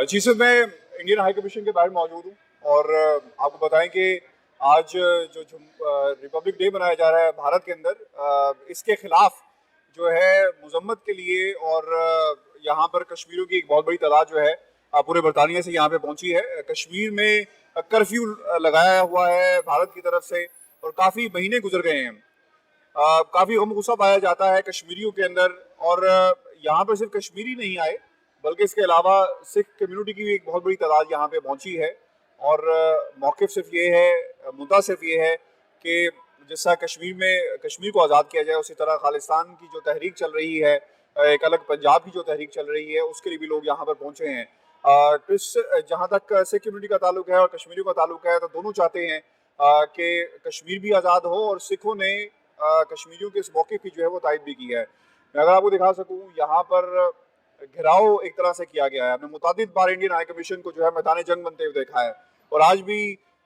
जी sir, मैं Indian high commission के बाहर मौजूद हूँ और आपको बताएं कि आज जो रिपब्लिक डे मनाया जा रहा है भारत के अंदर, इसके खिलाफ जो है मजम्मत के लिए और यहाँ पर कश्मीरियों की एक बहुत बड़ी तादाद जो है पूरे बरतानिया से यहाँ पे पहुँची है। कश्मीर में कर्फ्यू लगाया हुआ है भारत की तरफ से और काफ़ी महीने गुजर गए हैं। काफ़ी गम गुस्सा पाया जाता है कश्मीरियों के अंदर और यहाँ पर सिर्फ कश्मीरी नहीं आए बल्कि इसके अलावा सिख कम्युनिटी की भी एक बहुत बड़ी तादाद यहाँ पे पहुँची है। और मौक़िफ़ सिर्फ ये है, मुद्दा सिर्फ ये है कि जिस तरह कश्मीर को आज़ाद किया जाए, उसी तरह खालिस्तान की जो तहरीक चल रही है, एक अलग पंजाब की जो तहरीक चल रही है, उसके लिए भी लोग यहाँ पर पहुँचे हैं। जहाँ तक सिख कम्युनिटी का ताल्लुक है और कश्मीरियों का ताल्लुक है, तो दोनों चाहते हैं कि कश्मीर भी आज़ाद हो और सिखों ने कश्मीरियों के इस मौक़िफ़ की जो है वो तायद भी की है। मैं अगर आपको दिखा सकूँ, यहाँ पर घेराव एक तरह से किया गया है। हमने मुतादिद बार इंडियन हाई कमीशन को जो है मैदान जंग बनते हुए देखा है और आज भी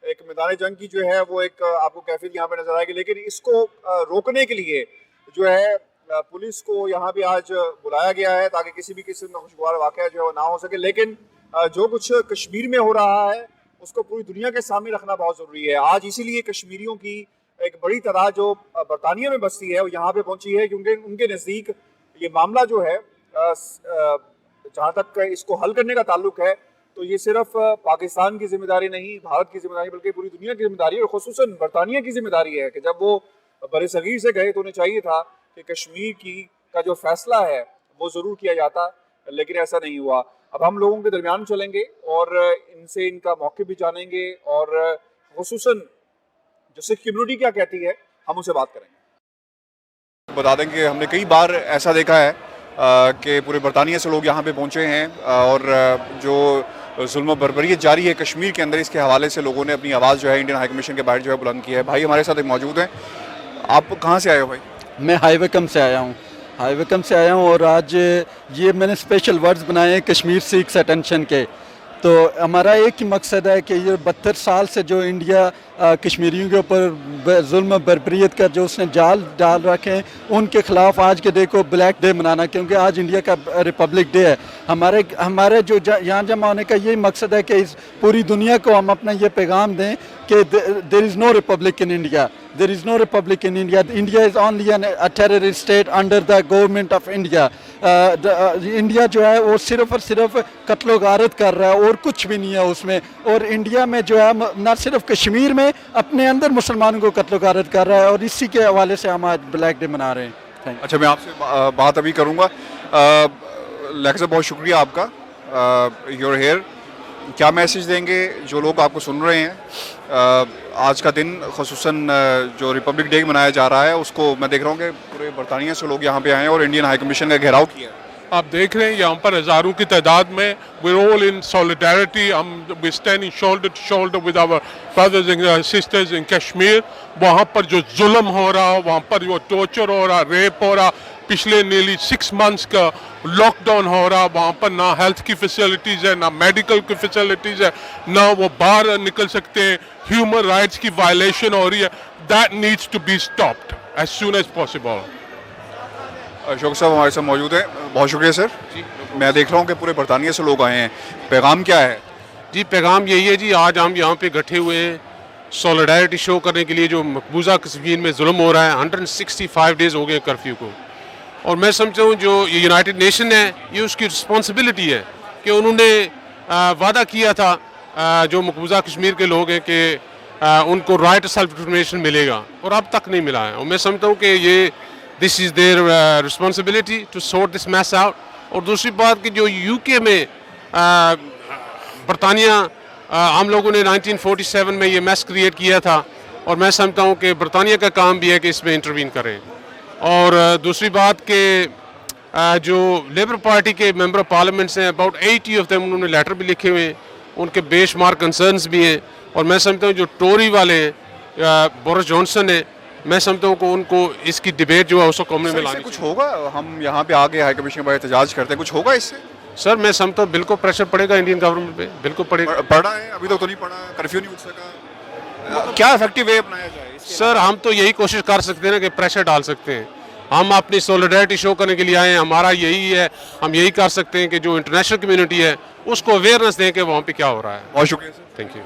एक मैदान जंग की जो है वो एक आपको कैफियत यहाँ पे नजर आएगी। लेकिन इसको रोकने के लिए जो है पुलिस को यहाँ पे आज बुलाया गया है ताकि किसी भी किस्म का खुशगवार वाक़या जो है वो ना हो सके। लेकिन जो कुछ कश्मीर में हो रहा है उसको पूरी दुनिया के सामने रखना बहुत ज़रूरी है। आज इसीलिए कश्मीरियों की एक बड़ी तादाद जो बरतानिया में बसती है वो यहाँ पे पहुँची है, क्योंकि उनके नज़दीक ये मामला जो है जहाँ तक इसको हल करने का ताल्लुक है तो ये सिर्फ पाकिस्तान की जिम्मेदारी नहीं, भारत की जिम्मेदारी, बल्कि पूरी दुनिया की जिम्मेदारी है और ख़ुसूसन बरतानिया की जिम्मेदारी है कि जब वो बरसगीर से गए तो उन्हें चाहिए था कि कश्मीर का जो फैसला है वो ज़रूर किया जाता, लेकिन ऐसा नहीं हुआ। अब हम लोगों के दरमियान चलेंगे और इनसे इनका मौक़िफ़ भी जानेंगे और ख़ुसूसन जो सिख कम्युनिटी क्या कहती है हम उनसे बात करेंगे। बता दें कि हमने कई बार ऐसा देखा है कि पूरे बरतानिया से लोग यहाँ पे पहुँचे हैं और जो जुल्म बर्बरियत जारी है कश्मीर के अंदर, इसके हवाले से लोगों ने अपनी आवाज़ जो है इंडियन हाई कमीशन के बाहर जो है बुलंद की है। भाई हमारे साथ मौजूद हैं। आप कहाँ से आए हो भाई? मैं हाईवेकम से आया हूँ। हाईवेकम से आया हूँ और आज ये मैंने स्पेशल वर्ड्स बनाए हैं कश्मीर सीक्स अटेंशन के। तो हमारा एक ही मकसद है कि ये 72 साल से जो इंडिया कश्मीरियों के ऊपर जुल्म बर्बरियत का जो उसने जाल डाल रखे हैं उनके ख़िलाफ़ आज के डे को ब्लैक डे मनाना, क्योंकि आज इंडिया का रिपब्लिक डे है। हमारे जो यहाँ जमा होने का यही मकसद है कि इस पूरी दुनिया को हम अपना ये पैगाम दें कि there is no republic in India, there is no republic in India, India is only a terrorist state under the government of India. India जो है वो सिर्फ और सिर्फ कत्लो गारत कर रहा है और कुछ भी नहीं है उसमें। और इंडिया में जो है न सिर्फ कश्मीर में अपने अंदर मुसलमानों को कत्लो गारत कर रहा है और इसी के हवाले से हम आज ब्लैक डे मना रहे हैं। अच्छा, मैं आपसे बात अभी करूँगा। लेक्चर बहुत शुक्रिया आपका, यूर हेयर। क्या मैसेज देंगे जो लोग आपको सुन रहे हैं? आज का दिन ख़ुसूसन जो रिपब्लिक डे मनाया जा रहा है उसको मैं देख रहा हूँ कि पूरे बरतानिया से लोग यहाँ पे आए हैं और इंडियन हाई कमीशन का घेराव किया है। आप देख रहे हैं यहाँ पर हज़ारों की तादाद में वी ऑल इन सॉलिडारिटी, हम we standing shoulder to shoulder with our brothers and sisters in Kashmir. वहाँ पर जो जुल्म हो रहा, वहाँ पर जो टॉर्चर हो रहा, रेप हो रहा, पिछले नीली 6 मंथ्स का लॉकडाउन हो रहा, वहाँ पर ना हेल्थ की फैसिलिटीज़ है, ना मेडिकल की फैसिलिटीज़ है, ना वो बाहर निकल सकते हैं, ह्यूमन राइट्स की वायलेशन हो रही है। That needs to be stopped as soon as possible. Ashok साहब हमारे साथ मौजूद हैं, बहुत शुक्रिया सर जी। मैं देख रहा हूँ कि पूरे बरतानिया से लोग आए हैं, पैगाम क्या है? जी पैगाम यही है जी, आज हम यहाँ पे इकट्ठे हुए हैं सॉलिडारिटी शो करने के लिए। जो मकबूजा कश्मीर में जुल्म हो रहा है, 165 डेज़ हो गए कर्फ्यू को, और मैं समझता हूँ जो ये यूनाइटेड नेशन है ये उसकी रिस्पॉन्सिबिलिटी है कि उन्होंने वादा किया था जो मकबूजा कश्मीर के लोग हैं कि उनको राइट सेल्फ डिटरमिनेशन मिलेगा और अब तक नहीं मिला है। और मैं समझता हूँ कि ये this is their responsibility to sort this mess out. और दूसरी बात कि जो यूके में बरतानिया हम लोगों ने 1947 में ये मैस क्रिएट किया था, और मैं समझता हूँ कि बरतानिया का काम भी है कि इसमें इंटरवीन करें। और दूसरी बात कि जो लेबर पार्टी के मेंबर ऑफ पार्लियामेंट्स हैं, अबाउट 80 ऑफ देम, उन्होंने लेटर भी लिखे हुए हैं, उनके बेशुमार कंसर्न्स भी हैं। और मैं समझता हूँ जो टोरी वाले हैं, बोरिस जॉनसन है, मैं समझता हूँ कि उनको इसकी डिबेट जो है उसको कॉमन में लानी। कुछ होगा? हम यहाँ पे आके हाई कमीशन पर एहतजाज करते हैं, कुछ होगा इससे? सर मैं समझता हूँ बिल्कुल प्रेशर पड़ेगा इंडियन गवर्नमेंट पे, बिल्कुल पड़ेगा। पड़ा है अभी तक तो नहीं पड़ा, कर्फ्यू नहीं उठ सका। क्या इफेक्टिव वे अपनाया जाए? सर हम तो यही कोशिश कर सकते हैं ना कि प्रेशर डाल सकते हैं हम अपनी सॉलिडरिटी शो करने के लिए आए हैं। हमारा यही है, हम यही कर सकते हैं कि जो इंटरनेशनल कम्युनिटी है उसको अवेयरनेस दें कि वहाँ पे क्या हो रहा है। बहुत शुक्रिया sir. Thank you.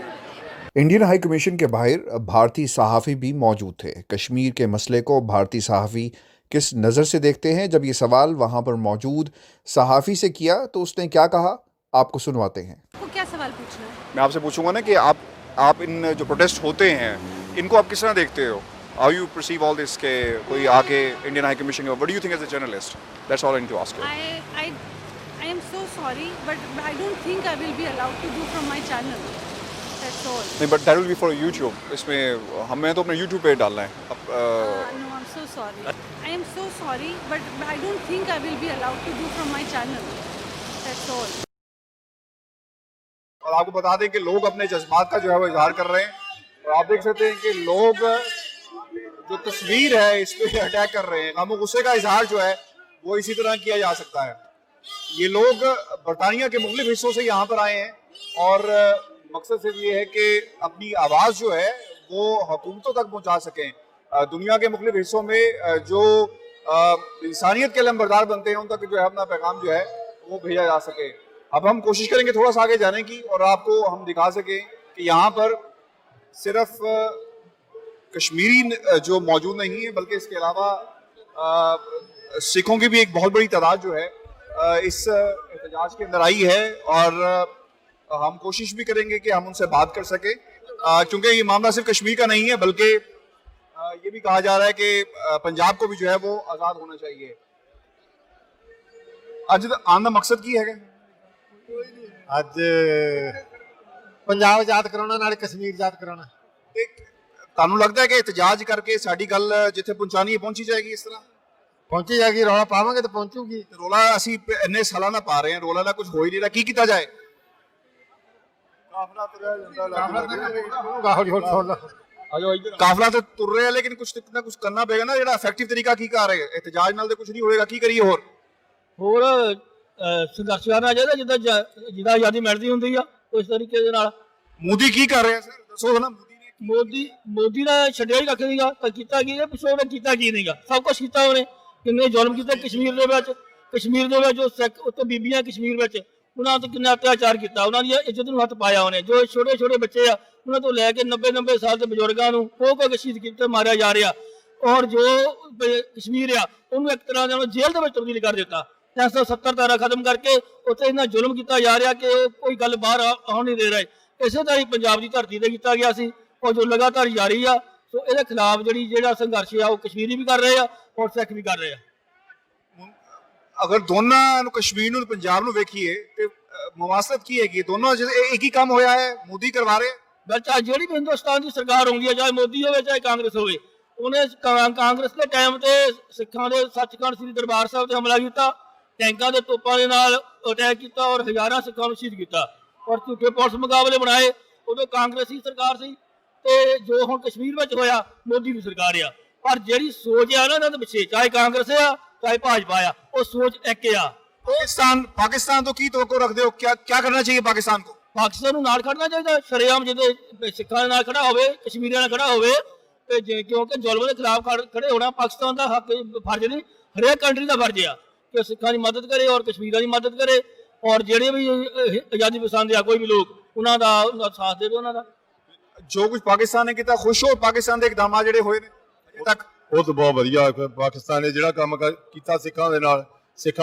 Indian high commission के बाहर भारतीय सहाफ़ी भी मौजूद थे। कश्मीर के मसले को भारतीय सहाफ़ी किस नज़र से देखते हैं, जब ये सवाल वहाँ पर मौजूद सहाफ़ी से किया तो उसने क्या कहा, आपको सुनवाते हैं। आपको क्या सवाल पूछना है? मैं आपसे पूछूंगा ना कि आप इन जो प्रोटेस्ट होते हैं इनको आप किस तरह देखते हो? How you perceive all this के कोई आके Indian high commission what do you think as a journalist? That's all I need to ask you. I am so sorry, but I don't think I will be allowed to do from my channel. That's all. नहीं, but that will be for YouTube. इसमें हमें तो अपने YouTube पे डालना है। अब No, I'm so sorry. I am so sorry, but I don't think I will be allowed to do from my channel. That's all. और आपको बता दें कि लोग अपने जज्बात का जो है वो इजहार कर रहे हैं और आप देख सकते हैं कि लोग जो तस्वीर है इस पे अटैक कर रहे हैं। गम गुस्से का इजहार जो है वो इसी तरह किया जा सकता है। ये लोग बरतानिया के मुख्तलिफ हिस्सों से यहाँ पर आए हैं और मकसद सिर्फ ये है कि अपनी आवाज़ जो है वो हुकूमतों तक पहुँचा सकें। दुनिया के मुख्तलिफ हिस्सों में जो इंसानियत के लंबरदार बनते हैं उन तक जो है अपना पैगाम जो है वो भेजा जा सके। अब हम कोशिश करेंगे थोड़ा सा आगे जाने की और आपको हम दिखा सकें कि यहाँ पर सिर्फ कश्मीरी जो मौजूद नहीं है बल्कि इसके अलावा सिखों की भी एक बहुत बड़ी तादाद जो है इस एहतजाज के अंदर आई है और हम कोशिश भी करेंगे कि हम उनसे बात कर सकें क्योंकि ये मामला सिर्फ कश्मीर का नहीं है बल्कि ये भी कहा जा रहा है कि पंजाब को भी जो है वो आज़ाद होना चाहिए। ਅੱਜ ਆਉਣ ਦਾ ਮਕਸਦ ਕੀ ਹੈਗਾ? ਅੱਜ ਪੰਜਾਬ ਆਜ਼ਾਦ ਕਰਾਉਣਾ ਨਾਲੇ ਕਸ਼ਮੀਰ ਆਜ਼ਾਦ ਕਰਾਉਣਾ। ਤੇ ਤੁਹਾਨੂੰ ਲੱਗਦਾ ਹੈ ਕਿ ਇਤਜਾਜ ਕਰਕੇ ਸਾਡੀ ਗੱਲ ਜਿੱਥੇ ਪਹੁੰਚਾਣੀ ਹੈ ਪਹੁੰਚੀ ਜਾਏਗੀ ਇਸ ਤਰ੍ਹਾਂ? ਪਹੁੰਚੀ ਜਾਏਗੀ, ਰੌਲਾ ਪਾਵਾਂਗੇ ਤਾਂ ਪਹੁੰਚੂਗੀ। ਤੇ ਰੋਲਾ ਅਸੀਂ ਇੰਨੇ ਸਾਲਾਂ ਦਾ ਪਾ ਰਹੇ ਹਾਂ, ਰੋਲਾ ਦਾ ਕੁਝ ਹੋ ਹੀ ਨਹੀਂ ਰਿਹਾ, ਕੀ ਕੀਤਾ ਜਾਏ? ਕਾਫਲਾ ਤੁਰਿਆ ਜਾਂਦਾ, ਹੌਲੀ ਹੌਲੀ ਸੁਣ ਲਓ। ਕਾਫਲਾ ਤੇ ਤੁਰ ਰਿਹਾ ਲੇਕਿਨ ਕੁਝ ਨਾ ਕੁਝ ਕਰਨਾ ਪਏਗਾ ਨਾ। ਜਿਹੜਾ ਇਫੈਕਟਿਵ ਤਰੀਕਾ ਕੀ ਕਰ ਰਹੇ ਇਤਜਾਜ ਨਾਲ ਤੇ ਕੁਝ ਨਹੀਂ ਹੋਏਗਾ, ਕੀ ਕਰੀਏ ਹੋਰ? ਹੋਰ ਸੰਘਰਸ਼ ਕਰਨਾ ਚਾਹੀਦਾ ਜਿੱਦਾਂ ਆਜ਼ਾਦੀ ਮਿਲਦੀ ਹੁੰਦੀ ਆ ਉਸ ਤਰੀਕੇ ਦੇ ਨਾਲ। ਮੋਦੀ ਕੀ ਕਰ ਰਿਹਾ ਸਰ ਦੱਸੋ ਨਾ। ਮੋਦੀ ਨੇ ਛੱਡਿਆ ਹੀ ਕੱਖ ਨਹੀਂਗਾ, ਤਾਂ ਕੀਤਾ ਕੀ ਹੈ ਪਿੱਛੋਂ ਉਹਨੇ ਕੀਤਾ ਕੀ ਨਹੀਂਗਾ, ਸਭ ਕੁਛ ਕੀਤਾ ਉਹਨੇ। ਕਿੰਨੇ ਜ਼ੁਲਮ ਕੀਤੇ ਕਸ਼ਮੀਰ ਦੇ ਵਿੱਚ ਜੋ ਸਿੱਖ ਉੱਤੇ ਬੀਬੀਆਂ ਕਸ਼ਮੀਰ ਵਿੱਚ ਉਹਨਾਂ ਤੇ ਕਿੰਨਾ ਅਤਿਆਚਾਰ ਕੀਤਾ, ਉਹਨਾਂ ਦੀ ਇੱਜ਼ਤ ਨੂੰ ਹੱਥ ਪਾਇਆ ਉਹਨੇ। ਜੋ ਛੋਟੇ ਛੋਟੇ ਬੱਚੇ ਆ ਉਹਨਾਂ ਤੋਂ ਲੈ ਕੇ 90 ਸਾਲ ਦੇ ਬਜ਼ੁਰਗਾਂ ਨੂੰ ਖੋ ਸ਼ਹੀਦ ਕੀਤੇ ਮਾਰਿਆ ਜਾ ਰਿਹਾ ਔਰ ਜੋ ਕਸ਼ਮੀਰ ਆ ਉਹਨੂੰ ਇੱਕ ਤਰ੍ਹਾਂ ਨਾਲ ਜੇਲ੍ਹ ਦੇ ਵਿੱਚ ਤਬਦੀਲ ਕਰ ਦਿੱਤਾ। 370 ਧਾਰਾ ਖਤਮ ਕਰਕੇ ਉੱਥੇ ਇੰਨਾ ਜ਼ੁਲਮ ਕੀਤਾ ਜਾ ਰਿਹਾ ਕਿ ਕੋਈ ਗੱਲ ਬਾਹਰ ਆਉਣ ਨਹੀਂ ਦੇ ਰਹੇ। ਇਸੇ ਤਰ੍ਹਾਂ ਹੀ ਪੰਜਾਬ ਦੀ ਧਰਤੀ ਤੇ ਕੀਤਾ ਗਿਆ ਸੀ ਔਰ ਜੋ ਲਗਾਤਾਰ ਜਾਰੀ ਆ। ਸੋ ਇਹਦੇ ਖਿਲਾਫ ਜਿਹੜਾ ਸੰਘਰਸ਼ ਆ ਉਹ ਕਸ਼ਮੀਰੀ ਵੀ ਕਰ ਰਹੇ ਆ ਔਰ ਸਿੱਖ ਵੀ ਕਰ ਰਹੇ ਆ। ਅਗਰ ਦੋਨਾਂ ਨੂੰ ਕਸ਼ਮੀਰ ਨੂੰ ਪੰਜਾਬ ਨੂੰ ਵੇਖੀਏ ਤੇ ਮੁਵਾਸਤ ਕੀ ਹੈਗੀ? ਦੋਨੋਂ ਇੱਕ ਹੀ ਕੰਮ ਹੋਇਆ ਹੈ, ਮੋਦੀ ਕਰਵਾ ਰਹੇ। ਚਾਹੇ ਜਿਹੜੀ ਵੀ ਹਿੰਦੁਸਤਾਨ ਦੀ ਸਰਕਾਰ ਆਉਂਦੀ ਹੈ, ਚਾਹੇ ਮੋਦੀ ਹੋਵੇ ਚਾਹੇ ਕਾਂਗਰਸ ਹੋਵੇ, ਉਹਨੇ ਕਾਂਗਰਸ ਦੇ ਟਾਈਮ ਤੇ ਸਿੱਖਾਂ ਦੇ ਸੱਚਖੰਡ ਸ੍ਰੀ ਦਰਬਾਰ ਸਾਹਿਬ ਤੇ ਹਮਲਾ ਕੀਤਾ, ਟੈਂਕਾਂ ਦੇ ਤੋਪਾਂ ਦੇ ਨਾਲ ਅਟੈਕ ਕੀਤਾ ਔਰ ਹਜ਼ਾਰਾਂ ਸਿੱਖਾਂ ਨੂੰ ਸ਼ਹੀਦ ਕੀਤਾ ਔਰ ਝੂਠੇ ਪੁਲਿਸ ਮੁਕਾਬਲੇ ਬਣਾਏ। ਉਦੋਂ ਕਾਂਗਰਸੀ ਸਰਕਾਰ ਸੀ ਤੇ ਜੋ ਹੁਣ ਕਸ਼ਮੀਰ ਵਿੱਚ ਹੋਇਆ ਮੋਦੀ ਦੀ ਸਰਕਾਰ ਆ। ਪਰ ਜਿਹੜੀ ਸੋਚ ਆ ਨਾ ਇਹਨਾਂ ਦੇ ਪਿੱਛੇ, ਚਾਹੇ ਕਾਂਗਰਸ ਆ ਚਾਹੇ ਭਾਜਪਾ ਆ, ਉਹ ਸੋਚ ਇੱਕ ਆ। ਪਾਕਿਸਤਾਨ ਤੋਂ ਕੀ ਤੋਕੋ ਰੱਖਦੇ ਹੋ? क्या करना चाहिए पाकिस्तान को? ਪਾਕਿਸਤਾਨ ਨੂੰ ਨਾਲ ਖੜਨਾ ਚਾਹੀਦਾ ਸ਼ਰੇਆਮ, ਜਿਹਦੇ ਸਿੱਖਾਂ ਦੇ ਨਾਲ ਖੜਾ ਹੋਵੇ, ਕਸ਼ਮੀਰੀਆਂ ਨਾਲ ਖੜਾ ਹੋਵੇ ਤੇ ਕਿਉਂਕਿ ਜ਼ੁਲਮ ਦੇ ਖਿਲਾਫ ਖੜੇ ਹੋਣਾ ਪਾਕਿਸਤਾਨ ਦਾ ਹੱਕ ਫਰਜ਼ ਨਹੀਂ, ਹਰੇਕ ਕੰਟਰੀ ਦਾ ਫਰਜ਼ ਆ ਕਿ ਸਿੱਖਾਂ ਦੀ ਮਦਦ ਕਰੇ ਔਰ ਕਸ਼ਮੀਰਾਂ ਦੀ ਮਦਦ ਕਰੇ ਔਰ ਜਿਹੜੇ ਵੀ ਆਜ਼ਾਦੀ ਪਸੰਦ ਆ ਕੋਈ ਵੀ ਲੋਕ ਉਹਨਾਂ ਦਾ ਸਾਥ ਦੇਵੇ। ਉਹਨਾਂ ਦਾ ਜੋ ਕੁਝ ਪਾਕਿਸਤਾਨ ਨੇ ਕੀਤਾ, ਖੁਸ਼ ਹੋ ਪਾਕਿਸਤਾਨ ਦੇ ਇਕਦਾਮਾਂ ਜਿਹੜੇ ਹੋਏ ਨੇ ਅਜੇ ਤੱਕ? ਉਹ ਤਾਂ ਬਹੁਤ ਵਧੀਆ ਪਾਕਿਸਤਾਨ ਨੇ ਜਿਹੜਾ ਕੰਮ ਕੀਤਾ ਸਿੱਖਾਂ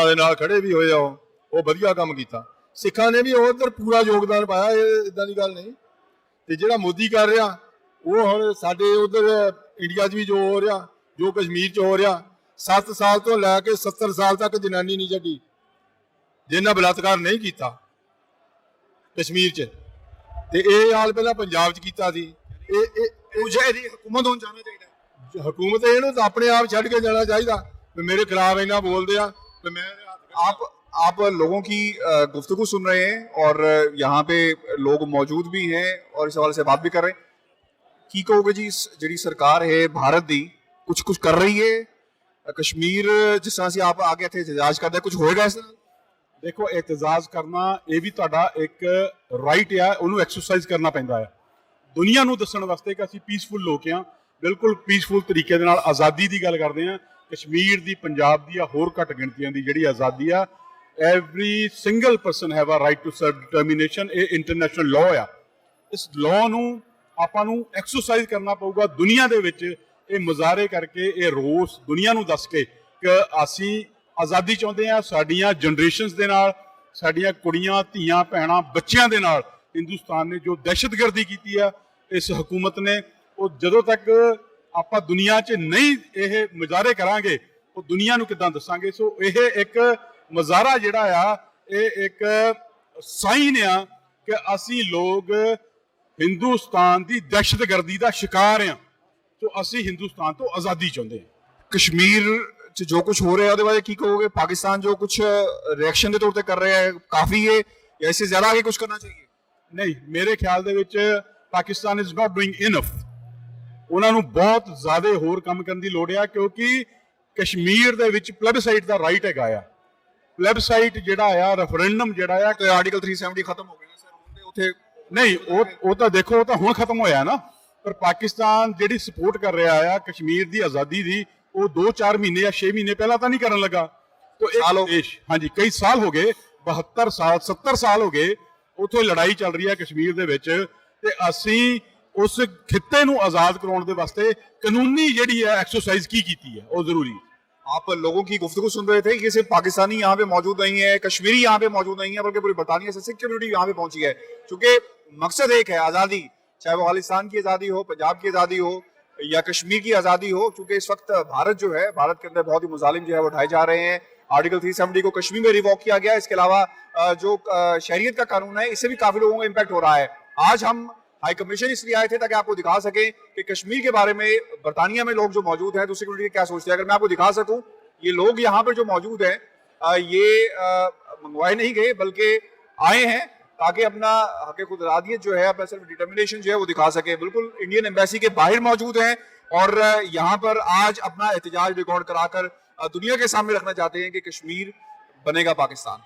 ਦੇ ਨਾਲ ਖੜੇ ਵੀ ਹੋਏ ਆ, ਉਹ ਵਧੀਆ ਕੰਮ ਕੀਤਾ। ਸਿੱਖਾਂ ਨੇ ਵੀ ਉਧਰ ਪੂਰਾ ਯੋਗਦਾਨ ਪਾਇਆ, ਇਹ ਇਦਾਂ ਦੀ ਗੱਲ ਨਹੀਂ। ਤੇ ਜਿਹੜਾ ਮੋਦੀ ਕਰ ਰਿਹਾ ਉਹ ਹੁਣ ਸਾਡੇ ਉਧਰ ਇੰਡੀਆ 'ਚ ਵੀ ਜੋ ਹੋ ਰਿਹਾ, ਜੋ ਕਸ਼ਮੀਰ 'ਚ ਹੋ ਰਿਹਾ, 7 ਸਾਲ ਤੋਂ ਲੈ ਕੇ 70 ਸਾਲ ਤੱਕ ਜਨਾਨੀ ਨਹੀਂ ਛੱਡੀ ਜਿਨ੍ਹਾਂ ਬਲਾਤਕਾਰ ਨਹੀਂ ਕੀਤਾ ਕਸ਼ਮੀਰ 'ਚ। ਤੇ ਇਹ ਹਾਲ ਪਹਿਲਾਂ ਪੰਜਾਬ 'ਚ ਕੀਤਾ ਸੀ। ਇਹਦੀ ਹਕੂਮਤ ਹੋਣ ਜਾਣਾ ਚਾਹੀਦਾ। ਹਕੂਮਤ ਇਹਨੂੰ ਤਾਂ ਆਪਣੇ ਆਪ ਛੱਡ ਕੇ ਜਾਣਾ ਚਾਹੀਦਾ ਵੀ ਮੇਰੇ ਖਿਲਾਫ ਇੰਨਾ ਬੋਲਦੇ ਆ ਤੇ मैं आप लोगों की गुफ्तगू सुन रहे हैं और यहाँ पे लोग मौजूद भी हैं और इस हवाले से बात भी कर रहे हैं। की कहोगे जी जी सरकार है भारत दी कुछ कर रही है कश्मीर जिस तरह से आप आगे थे एहतजाज करते कुछ होएगा इस तरह? देखो एहतजाज करना ये भी तुहाडा एक राइट है, उन्होंने एक्सरसाइज करना पैंदा है दुनिया नूं दस्सण वास्ते कि असीं पीसफुल लोग हाँ, बिल्कुल पीसफुल तरीके दे नाल आज़ादी की गल करते हैं ਕਸ਼ਮੀਰ ਦੀ, ਪੰਜਾਬ ਦੀ ਜਾਂ ਹੋਰ ਘੱਟ ਗਿਣਤੀਆਂ ਦੀ ਜਿਹੜੀ ਆਜ਼ਾਦੀ ਆ, every single person have a right to self determination. ਇਹ ਇੰਟਰਨੈਸ਼ਨਲ ਲਾਅ ਆ। ਇਸ ਲਾਅ ਨੂੰ ਆਪਾਂ ਨੂੰ ਐਕਸਰਸਾਈਜ਼ ਕਰਨਾ ਪਊਗਾ ਦੁਨੀਆ ਦੇ ਵਿੱਚ, ਇਹ ਮੁਜ਼ਾਹਰੇ ਕਰਕੇ, ਇਹ ਰੋਸ ਦੁਨੀਆ ਨੂੰ ਦੱਸ ਕੇ ਕਿ ਅਸੀਂ ਆਜ਼ਾਦੀ ਚਾਹੁੰਦੇ ਹਾਂ। ਸਾਡੀਆਂ ਜਨਰੇਸ਼ਨਸ ਦੇ ਨਾਲ, ਸਾਡੀਆਂ ਕੁੜੀਆਂ, ਧੀਆਂ, ਭੈਣਾਂ, ਬੱਚਿਆਂ ਦੇ ਨਾਲ ਹਿੰਦੁਸਤਾਨ ਨੇ ਜੋ ਦਹਿਸ਼ਤਗਰਦੀ ਕੀਤੀ ਆ, ਇਸ ਹਕੂਮਤ ਨੇ, ਉਹ ਜਦੋਂ ਤੱਕ ਆਪਾਂ ਦੁਨੀਆ 'ਚ ਨਹੀਂ ਇਹ ਮੁਜ਼ਾਹਰੇ ਕਰਾਂਗੇ, ਉਹ ਦੁਨੀਆ ਨੂੰ ਕਿੱਦਾਂ ਦੱਸਾਂਗੇ। ਸੋ ਇਹ ਇੱਕ ਮੁਜ਼ਾਹਰਾ ਜਿਹੜਾ ਆ, ਇਹ ਇੱਕ ਸਾਈਨ ਆ ਕਿ ਅਸੀਂ ਲੋਕ ਹਿੰਦੁਸਤਾਨ ਦੀ ਦਹਿਸ਼ਤਗਰਦੀ ਦਾ ਸ਼ਿਕਾਰ ਆ। ਸੋ ਅਸੀਂ ਹਿੰਦੁਸਤਾਨ ਤੋਂ ਆਜ਼ਾਦੀ ਚਾਹੁੰਦੇ ਹਾਂ। कश्मीर च जो कुछ हो रहा है ਉਹਦੇ ਬਾਰੇ ਕੀ ਕਹੋਗੇ? ਪਾਕਿस्तान जो कुछ रिएक्शन ਦੇ ਤੌਰ ਤੇ ਕਰ ਰਿਹਾ ਹੈ, ਕਾਫੀ ਹੈ ਜਾਂ ਇਸੇ ਜ਼ਿਆਦਾ ਆगे कुछ करना चाहिए? ਨਹੀਂ, ਮੇਰੇ ਖਿਆਲ ਦੇ ਵਿੱਚ Pakistan is not doing enough. ਉਹਨਾਂ ਨੂੰ ਬਹੁਤ ਜ਼ਿਆਦਾ ਹੋਰ ਕੰਮ ਕਰਨ ਦੀ ਲੋੜ ਆ, ਕਿਉਂਕਿ ਕਸ਼ਮੀਰ ਦੇ ਵਿੱਚ ਪਲੈਬਸਾਈਟ ਦਾ ਰਾਈਟ ਹੈਗਾ ਆ। ਪਲੈਬਸਾਈਟ ਜਿਹੜਾ ਆ, ਰੈਫਰੈਂਡਮ ਜਿਹੜਾ ਆ, ਤੇ ਆਰਟੀਕਲ 370 ਖਤਮ ਹੋ ਗਿਆ ਸਰ, ਹੁਣ ਤੇ ਉੱਥੇ ਨਹੀਂ, ਉਹ ਤਾਂ ਦੇਖੋ, ਉਹ ਤਾਂ ਹੁਣ ਖਤਮ ਹੋਇਆ ਨਾ। ਪਰ ਪਾਕਿਸਤਾਨ ਜਿਹੜੀ ਸਪੋਰਟ ਕਰ ਰਿਹਾ ਆ ਕਸ਼ਮੀਰ ਦੀ ਆਜ਼ਾਦੀ ਦੀ, ਉਹ 2-4 ਮਹੀਨੇ ਜਾਂ 6 ਮਹੀਨੇ ਪਹਿਲਾਂ ਤਾਂ ਨਹੀਂ ਕਰਨ ਲੱਗਾ। ਤੋ ਸਾਲ ਹੋ ਇੱਕ ਦੇਸ਼, ਹਾਂਜੀ, ਕਈ ਸਾਲ ਹੋ ਗਏ, 72 ਸਾਲ 70 ਸਾਲ ਹੋ ਗਏ, ਉੱਥੇ ਲੜਾਈ ਚੱਲ ਰਹੀ ਹੈ ਕਸ਼ਮੀਰ ਦੇ ਵਿੱਚ। ਤੇ ਅਸੀਂ ਉਸ ਖਿੱਤੇ ਨੂੰ ਆਜ਼ਾਦ ਕਰਾਉਣ ਦੇ ਵਾਸਤੇ ਕਾਨੂੰਨੀ ਜਿਹੜੀ ਹੈ ਐਕਸਰਸਾइज ਕੀ ਕੀਤੀ ਹੈ, ਉਹ ਜ਼ਰੂਰੀ ਹੈ। आप लोगों की गुफ्तगू सुन रहे थे कि सिर्फ पाकिस्तानी यहाँ पे मौजूद नहीं है, कश्मीरी यहाँ पे मौजूद नहीं है, बल्कि पूरी बरतानिया से सिख कम्युनिटी यहाँ पे पहुंची है। क्योंकि मकसद एक है, आज़ादी, चाहे वो खालिस्तान की आज़ादी हो, पंजाब की आज़ादी हो या कश्मीर की आज़ादी हो। क्योंकि इस वक्त भारत जो है, भारत के अंदर बहुत ही मुजालिम जो है वो उठाए जा रहे हैं। आर्टिकल 370 को कश्मीर में रिवॉक किया गया। इसके अलावा जो शहरियत का कानून है, इससे भी काफ़ी लोगों को इम्पैक्ट हो रहा है। आज हम हाई कमीशन इसलिए आए थे ताकि आपको दिखा सके कि कश्मीर के बारे में बरतानिया में लोग जो मौजूद हैं, दूसरी कम्युनिटी क्या सोचते हैं। अगर मैं आपको दिखा सकूं, ये लोग यहाँ पर जो मौजूद हैं, ये मंगवाए नहीं गए बल्कि आए हैं ताकि अपना हक खुद इरादियत जो है, अपना सेल्फ डिटर्मिनेशन जो है वो दिखा सके। बिल्कुल इंडियन एम्बेसी के बाहर मौजूद हैं और यहाँ पर आज अपना एहतजाज रिकॉर्ड कराकर दुनिया के सामने रखना चाहते हैं कि कश्मीर बनेगा पाकिस्तान।